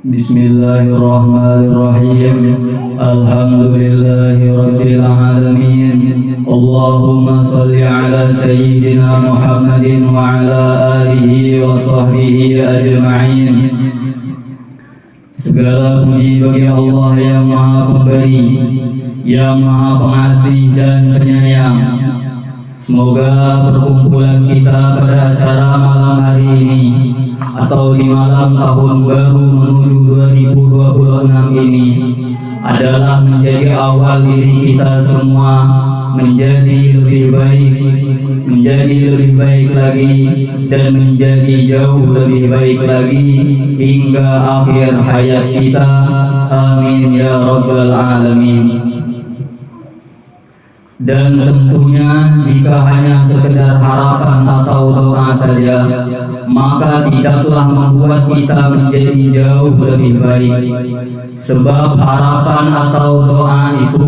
Bismillahirrahmanirrahim. Alhamdulillahi rabbil alamin. Allahumma shalli ala sayyidina Muhammadin wa ala alihi wa sahbihi ajma'in. Segala puji bagi Allah yang Maha Pemberi, yang Maha Pengasih dan Penyayang. Semoga perkumpulan kita pada acara malam hari ini atau di malam tahun baru menuju 2026 ini adalah menjadi awal diri kita semua menjadi lebih baik lagi dan menjadi jauh lebih baik lagi hingga akhir hayat kita. Amin ya rabbal alamin. Dan tentunya jika hanya sekedar harapan atau doa saja, maka tidaklah membuat kita menjadi jauh lebih baik. Sebab harapan atau doa itu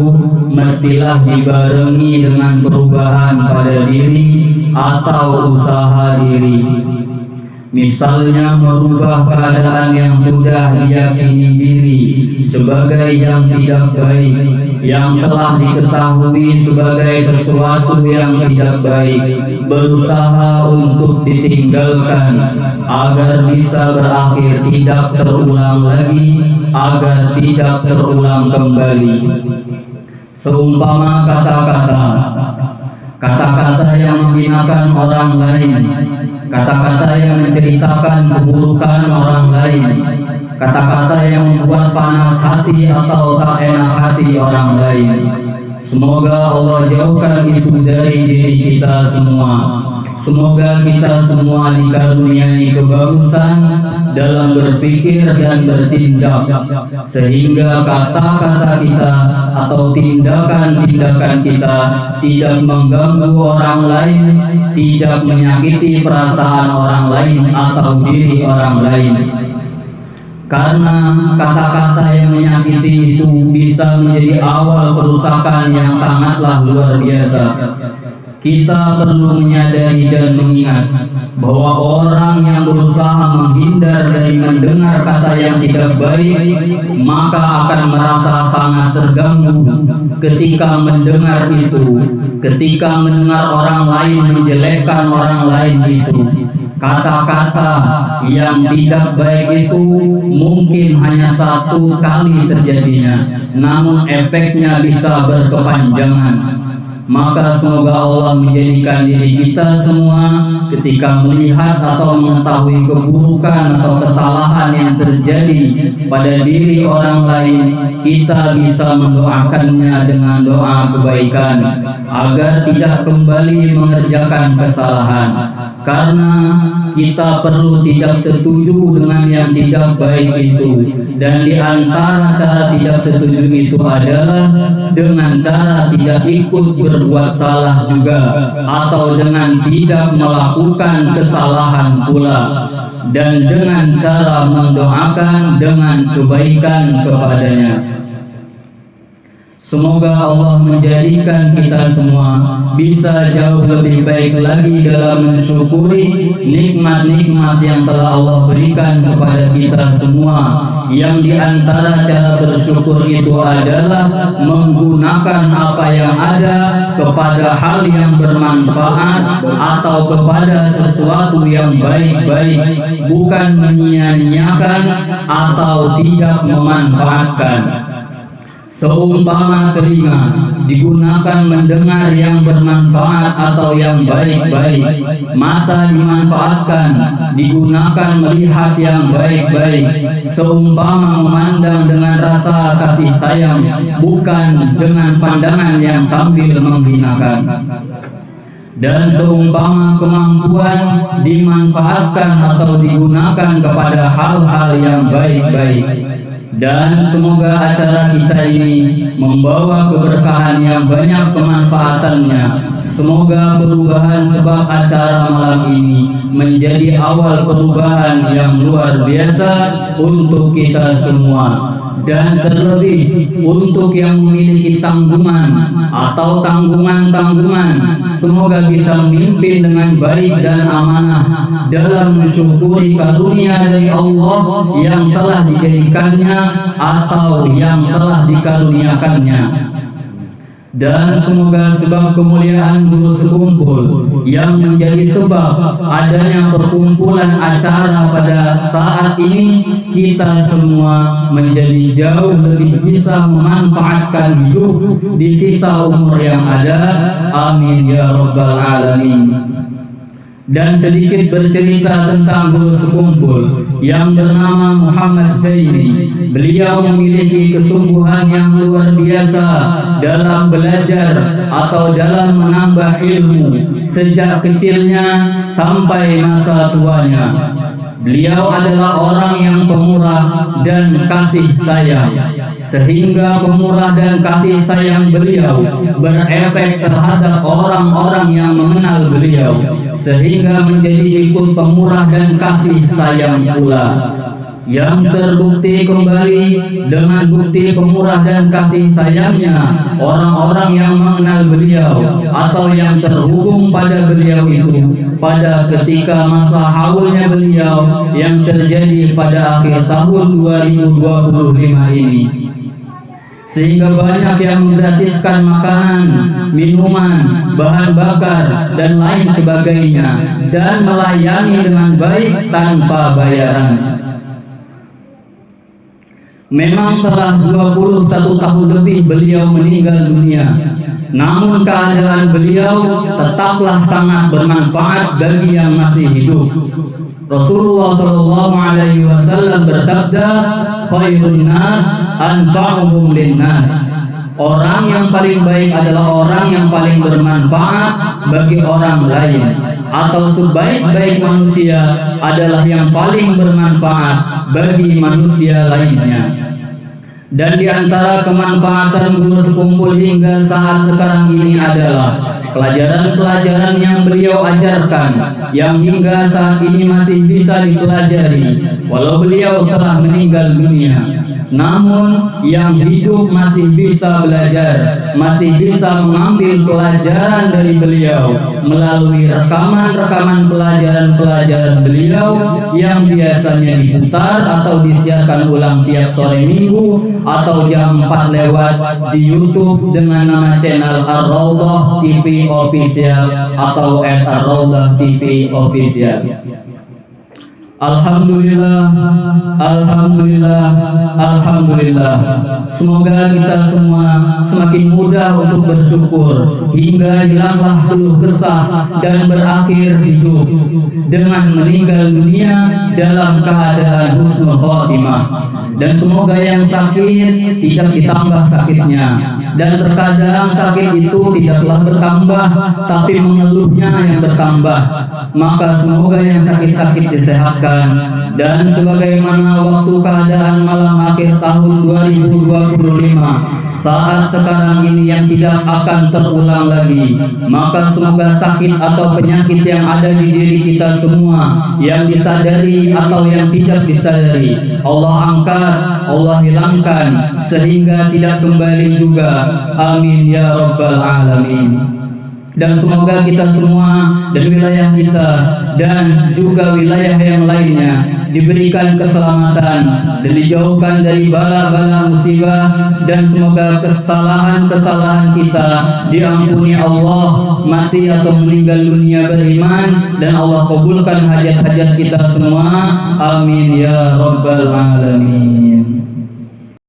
mestilah dibarengi dengan perubahan pada diri atau usaha diri. Misalnya merubah keadaan yang sudah diyakini diri sebagai yang tidak baik, yang telah diketahui sebagai sesuatu yang tidak baik, berusaha untuk ditinggalkan agar bisa berakhir tidak terulang lagi, agar tidak terulang kembali. Seumpama kata-kata yang menghinakan orang lain, kata-kata yang menceritakan keburukan orang lain, kata-kata yang membuat panas hati atau tak enak hati orang lain. Semoga Allah jauhkan itu dari diri kita semua. Semoga kita semua dikaruniai kebagusan dalam berpikir dan bertindak, sehingga kata-kata kita atau tindakan-tindakan kita tidak mengganggu orang lain, tidak menyakiti perasaan orang lain atau diri orang lain. Karena kata-kata yang menyakiti itu bisa menjadi awal kerusakan yang sangatlah luar biasa. Kita perlu menyadari dan mengingat bahwa orang yang berusaha menghindar dari mendengar kata yang tidak baik, maka akan merasa sangat terganggu ketika mendengar itu, ketika mendengar orang lain menjelekkan orang lain itu. Kata-kata yang tidak baik itu mungkin hanya satu kali terjadinya, namun efeknya bisa berkepanjangan. Maka semoga Allah menjadikan diri kita semua ketika melihat atau mengetahui keburukan atau kesalahan yang terjadi pada diri orang lain, kita bisa mendoakannya dengan doa kebaikan agar tidak kembali mengerjakan kesalahan. Karena kita perlu tidak setuju dengan yang tidak baik itu, dan di antara cara tidak setuju itu adalah dengan cara tidak ikut berbuat salah juga, atau dengan tidak melakukan kesalahan pula, dan dengan cara mendoakan dengan kebaikan kepadanya. Semoga Allah menjadikan kita semua bisa jauh lebih baik lagi dalam mensyukuri nikmat-nikmat yang telah Allah berikan kepada kita semua. Yang diantara cara bersyukur itu adalah menggunakan apa yang ada kepada hal yang bermanfaat atau kepada sesuatu yang baik-baik, bukan menyia-nyiakan atau tidak memanfaatkan. Seumpama telinga digunakan mendengar yang bermanfaat atau yang baik-baik, mata dimanfaatkan digunakan melihat yang baik-baik. Seumpama memandang dengan rasa kasih sayang, bukan dengan pandangan yang sambil menghinakan. Dan seumpama kemampuan dimanfaatkan atau digunakan kepada hal-hal yang baik-baik. Dan semoga acara kita ini membawa keberkahan yang banyak kemanfaatannya. Semoga perubahan sebab acara malam ini menjadi awal perubahan yang luar biasa untuk kita semua. dan terlebih untuk yang memiliki tanggungan atau tanggungan-tanggungan, semoga bisa memimpin dengan baik dan amanah dalam mensyukuri karunia dari Allah yang telah dijadikannya atau yang telah dikaruniakannya. Dan semoga sebab kemuliaan guru sekumpul yang menjadi sebab adanya perkumpulan acara pada saat ini, kita semua menjadi jauh lebih bisa memanfaatkan hidup di sisa umur yang ada. Amin ya rabbal alamin. Dan sedikit bercerita tentang guru sekumpul yang bernama Muhammad Zaini. Beliau memiliki kesungguhan yang luar biasa dalam belajar atau dalam menambah ilmu sejak kecilnya sampai masa tuanya. Beliau adalah orang yang pemurah dan kasih sayang, sehingga pemurah dan kasih sayang beliau berefek terhadap orang-orang yang mengenal beliau, sehingga menjadi ikut pemurah dan kasih sayang pula, yang terbukti kembali dengan bukti pemurah dan kasih sayangnya orang-orang yang mengenal beliau atau yang terhubung pada beliau itu pada ketika masa haulnya beliau yang terjadi pada akhir tahun 2025 ini. Sehingga banyak yang menggratiskan makanan, minuman, bahan bakar, dan lain sebagainya, dan melayani dengan baik tanpa bayaran. Memang telah 21 tahun lebih beliau meninggal dunia, namun keadaan beliau tetaplah sangat bermanfaat bagi yang masih hidup. Rasulullah SAW bersabda, khairun nas anfa'uhum linnas. Orang yang paling baik adalah orang yang paling bermanfaat bagi orang lain, atau sebaik-baik manusia adalah yang paling bermanfaat bagi manusia lainnya. Dan di antara kemanfaatan guru sekumpul hingga saat sekarang ini adalah pelajaran-pelajaran yang beliau ajarkan yang hingga saat ini masih bisa dipelajari walau beliau telah meninggal dunia. Namun yang hidup masih bisa belajar, masih bisa mengambil pelajaran dari beliau melalui rekaman-rekaman pelajaran-pelajaran beliau yang biasanya diputar atau disiarkan ulang tiap sore minggu atau jam 4 lewat di YouTube dengan nama channel Ar-Raudhah TV Official atau @Ar-Raudhah TV Official. Alhamdulillah, alhamdulillah, alhamdulillah. Semoga kita semua semakin mudah untuk bersyukur hingga hilanglah keluh kesah dan berakhir hidup dengan meninggal dunia dalam keadaan husnul khotimah. Dan semoga yang sakit tidak ditambah sakitnya, dan terkadang sakit itu tidaklah bertambah tapi mengeluhnya yang bertambah. Maka semoga yang sakit-sakit disehatkan, dan sebagaimana waktu keadaan malam akhir tahun 2025 saat sekarang ini yang tidak akan terulang lagi, maka semoga sakit atau penyakit yang ada di diri kita semua, yang disadari atau yang tidak disadari, Allah angkat, Allah hilangkan sehingga tidak kembali juga. Amin ya rabbal alamin. Dan semoga kita semua dan wilayah kita dan juga wilayah yang lainnya diberikan keselamatan dan dijauhkan dari bala-bala musibah, dan semoga kesalahan-kesalahan kita diampuni Allah, mati atau meninggal dunia beriman, dan Allah kabulkan hajat-hajat kita semua. Amin ya rabbal alamin.